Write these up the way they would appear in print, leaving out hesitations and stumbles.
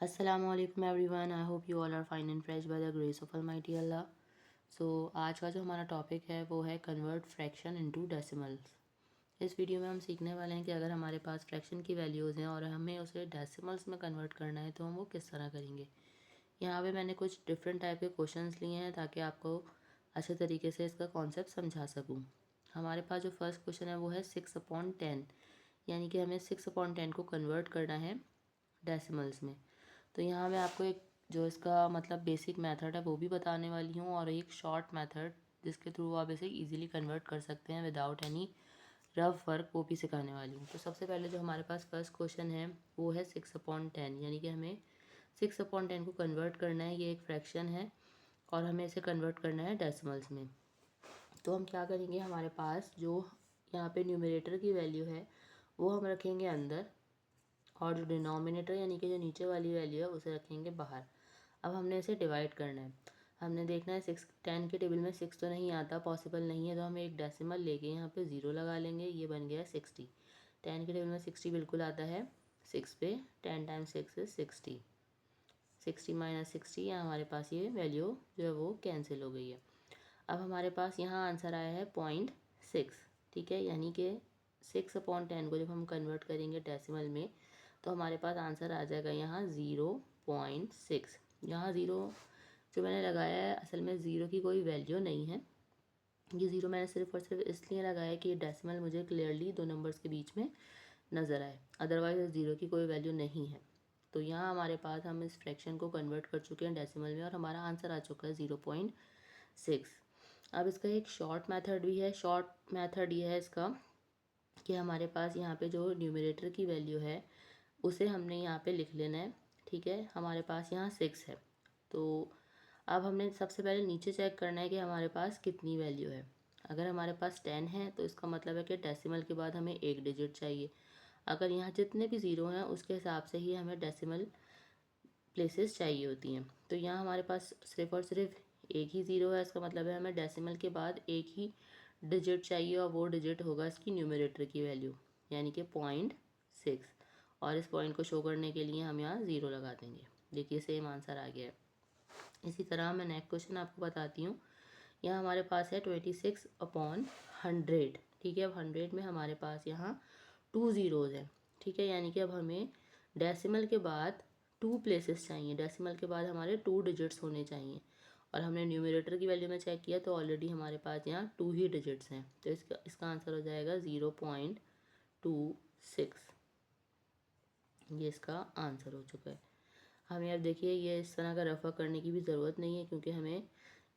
अस्सलामुअलैकुम everyone, I hope you all are fine and fresh by the grace of almighty Allah. So आज का जो हमारा topic है वो है कन्वर्ट फ्रैक्शन इनटू डेसिमल्स। इस वीडियो में हम सीखने वाले हैं कि अगर हमारे पास फ्रैक्शन की वैल्यूज़ हैं और हमें उसे डेसिमल्स में कन्वर्ट करना है तो हम वो किस तरह करेंगे। यहाँ पे मैंने कुछ डिफरेंट टाइप के क्वेश्चंस लिए हैं ताकि आपको अच्छे तरीके से इसका कॉन्सेप्ट समझा सकूँ। हमारे पास जो फर्स्ट क्वेश्चन है वो है 6/10, यानी कि हमें 6/10 को कन्वर्ट करना है डेसिमल्स में। तो यहाँ मैं आपको एक जो इसका मतलब बेसिक मेथड है वो भी बताने वाली हूँ और एक शॉर्ट मेथड जिसके थ्रू आप इसे इजीली कन्वर्ट कर सकते हैं विदाउट एनी रफ वर्क वो भी सिखाने वाली हूँ। तो सबसे पहले जो हमारे पास फर्स्ट क्वेश्चन है वो है 6/10, यानी कि हमें 6/10 को कन्वर्ट करना है। ये एक फ्रैक्शन है और हमें इसे कन्वर्ट करना है डेसिमल्स में। तो हम क्या करेंगे, हमारे पास जो यहाँ पे न्यूमरेटर की वैल्यू है वो हम रखेंगे अंदर और जो डिनोमिनेटर यानी कि जो नीचे वाली वैल्यू है उसे रखेंगे बाहर। अब हमने इसे डिवाइड करना है। हमने देखना है 10 के टेबल में 6 तो नहीं आता, पॉसिबल नहीं है, तो हम एक डेसिमल लेके यहाँ पे 0 लगा लेंगे। ये बन गया 60। 10 के टेबल में 60 बिल्कुल आता है। 6 पे 10 टाइम्स 6 इज 60। 60 माइनस 60, या हमारे पास ये वैल्यू जो है वो कैंसिल हो गई है। अब हमारे पास यहाँ आंसर आया है 0.6। ठीक है, यानी कि 6/10 को जब हम कन्वर्ट करेंगे डेसिमल में तो हमारे पास आंसर आ जाएगा यहाँ 0.6। यहाँ ज़ीरो जो मैंने लगाया है असल में ज़ीरो की कोई वैल्यू नहीं है। ये ज़ीरो मैंने सिर्फ और सिर्फ इसलिए लगाया है कि ये डेसिमल मुझे क्लियरली दो नंबर्स के बीच में नज़र आए, अदरवाइज ज़ीरो की कोई वैल्यू नहीं है। तो यहाँ हमारे पास हम इस फ्रैक्शन को कन्वर्ट कर चुके हैं डेसिमल में और हमारा आंसर आ चुका है 0.6। अब इसका एक शॉर्ट मेथड भी है। शॉर्ट मेथड ये है इसका कि हमारे पास यहाँ पे जो न्यूमरेटर की वैल्यू है उसे हमने यहाँ पे लिख लेना है। ठीक है, हमारे पास यहाँ 6 है, तो अब हमने सबसे पहले नीचे चेक करना है कि हमारे पास कितनी वैल्यू है। अगर हमारे पास 10 है तो इसका मतलब है कि डेसिमल के बाद हमें एक डिजिट चाहिए। अगर यहाँ जितने भी ज़ीरो हैं उसके हिसाब से ही हमें डेसिमल प्लेसेस चाहिए होती हैं। तो यहाँ हमारे पास सिर्फ और सिर्फ एक ही ज़ीरो है, इसका मतलब है हमें डेसिमल के बाद एक ही डिजिट चाहिए और वो डिजिट होगा इसकी न्यूमरेटर की वैल्यू, यानी कि 0.6। और इस पॉइंट को शो करने के लिए हम यहाँ ज़ीरो लगा देंगे। देखिए सेम आंसर आ गया है। इसी तरह मैं नेक्स्ट क्वेश्चन आपको बताती हूँ। यहाँ हमारे पास है 26/100। ठीक है, अब 100 में हमारे पास यहाँ 2 ज़ीरोज़ हैं। ठीक है, यानी कि अब हमें डेसिमल के बाद 2 प्लेसेस चाहिए। डेसिमल के बाद हमारे 2 डिजिट्स होने चाहिए और हमने न्यूमरेटर की वैल्यू में चेक किया तो ऑलरेडी हमारे पास यहाँ 2 ही डिजिट्स हैं। तो इसका आंसर हो जाएगा 0.26। ये इसका आंसर हो चुका है। हमें अब देखिए ये इस तरह का रफ़ा करने की भी ज़रूरत नहीं है क्योंकि हमें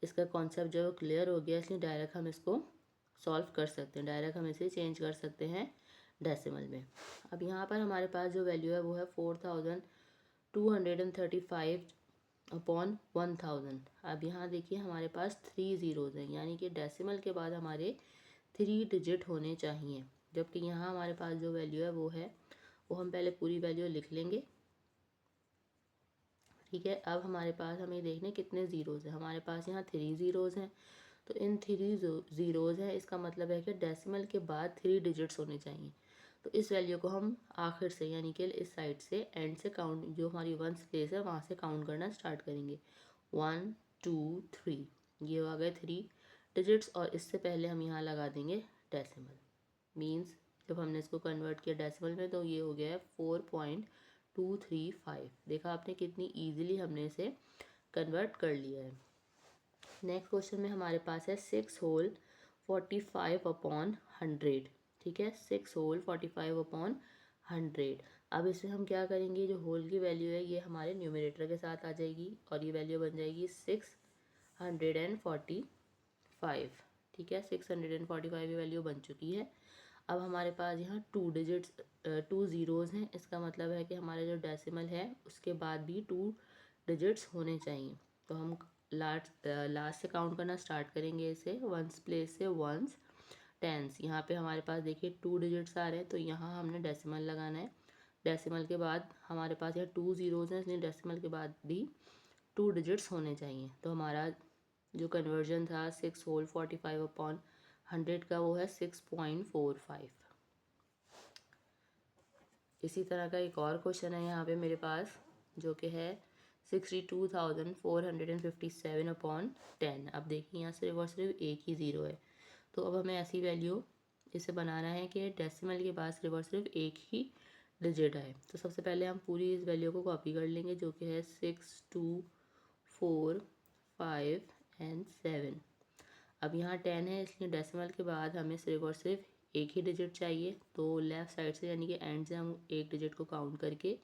इसका कॉन्सेप्ट जो क्लियर हो गया, इसलिए डायरेक्ट हम इसको सॉल्व कर सकते हैं। डायरेक्ट हम इसे चेंज कर सकते हैं डेसिमल में। अब यहाँ पर हमारे पास जो वैल्यू है वो है 4235/1000। अब यहाँ देखिए हमारे पास 3 ज़ीरोज़ हैं, यानी कि डेसिमल के बाद हमारे 3 डिजिट होने चाहिए। जबकि यहाँ हमारे पास जो वैल्यू है वो हम पहले पूरी वैल्यू लिख लेंगे। ठीक है, अब हमारे पास हमें देखने कितने ज़ीरोज़ हैं। हमारे पास यहाँ 3 ज़ीरोज़ हैं, तो इन 3 ज़ीरोज़ हैं, इसका मतलब है कि डेसिमल के बाद 3 डिजिट्स होने चाहिए। तो इस वैल्यू को हम आखिर से यानी कि इस साइड से एंड से काउंट, जो हमारी वंस प्लेस है वहाँ से काउंट करना स्टार्ट करेंगे। 1 2 3, ये आ गए 3 डिजिट्स और इससे पहले हम यहाँ लगा देंगे डेसिमल। मीन्स जब हमने इसको कन्वर्ट किया डेसिमल में तो ये हो गया है 4.235। देखा आपने कितनी ईजिली हमने इसे कन्वर्ट कर लिया है। नेक्स्ट क्वेश्चन में हमारे पास है 6 होल 45/100। ठीक है, 6 होल 45/100। अब इसमें हम क्या करेंगे, जो होल की वैल्यू है ये हमारे न्यूमरेटर के साथ आ जाएगी और ये वैल्यू बन जाएगी 645। ठीक है, 645 की वैल्यू बन चुकी है। अब हमारे पास यहाँ 2 ज़ीरोज़ हैं, इसका मतलब है कि हमारा जो डेसिमल है उसके बाद भी 2 डिजिट्स होने चाहिए। तो हम लास्ट से काउंट करना स्टार्ट करेंगे इसे वंस प्लेस से वंस टेंस। यहाँ पे हमारे पास देखिए 2 डिजिट्स आ रहे हैं, तो यहाँ हमने डेसिमल लगाना है। डेसिमल के बाद हमारे पास यहाँ 2 ज़ीरोज़ हैं, इसलिए डेसिमल के बाद भी 2 डिजिट्स होने चाहिए। तो हमारा जो कन्वर्जन था 6 होल 45/100 का वो है 6.45। इसी तरह का एक और क्वेश्चन है यहाँ पे मेरे पास। जो कि है 62,457/10। अब देखिए यहाँ सिर्फ और सिर्फ एक ही ज़ीरो है, तो अब हमें ऐसी वैल्यू इसे बनाना है कि डेसिमल के बाद सिर्फ और सिर्फ एक ही डिजिट आए। तो सबसे पहले हम पूरी इस वैल्यू को कॉपी कर लेंगे, जो कि है 6, 2, 4, 5 और 7। अब यहाँ 10 है, इसलिए डेसिमल के बाद हमें सिर्फ और सिर्फ एक ही डिजिट चाहिए। तो लेफ़्ट साइड से यानी कि एंड से हम एक डिजिट को काउंट करके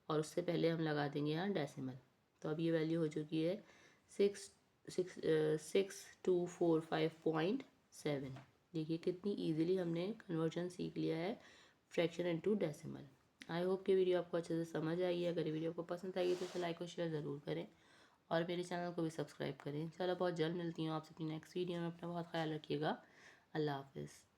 और उससे पहले हम लगा देंगे यहाँ डेसिमल। तो अब ये वैल्यू हो चुकी है 6245.7। देखिए कितनी इजीली हमने कन्वर्जन सीख लिया है fraction into decimal. I hope कि वीडियो आपको अच्छे से समझ आई है। अगर वीडियो आपको पसंद आई तो इसे लाइक और शेयर ज़रूर करें और मेरे चैनल को भी सब्सक्राइब करें। चलो बहुत जल्द मिलती हूँ आपसे अपनी नेक्स्ट वीडियो में। अपना बहुत ख्याल रखिएगा। अल्लाह हाफिज़।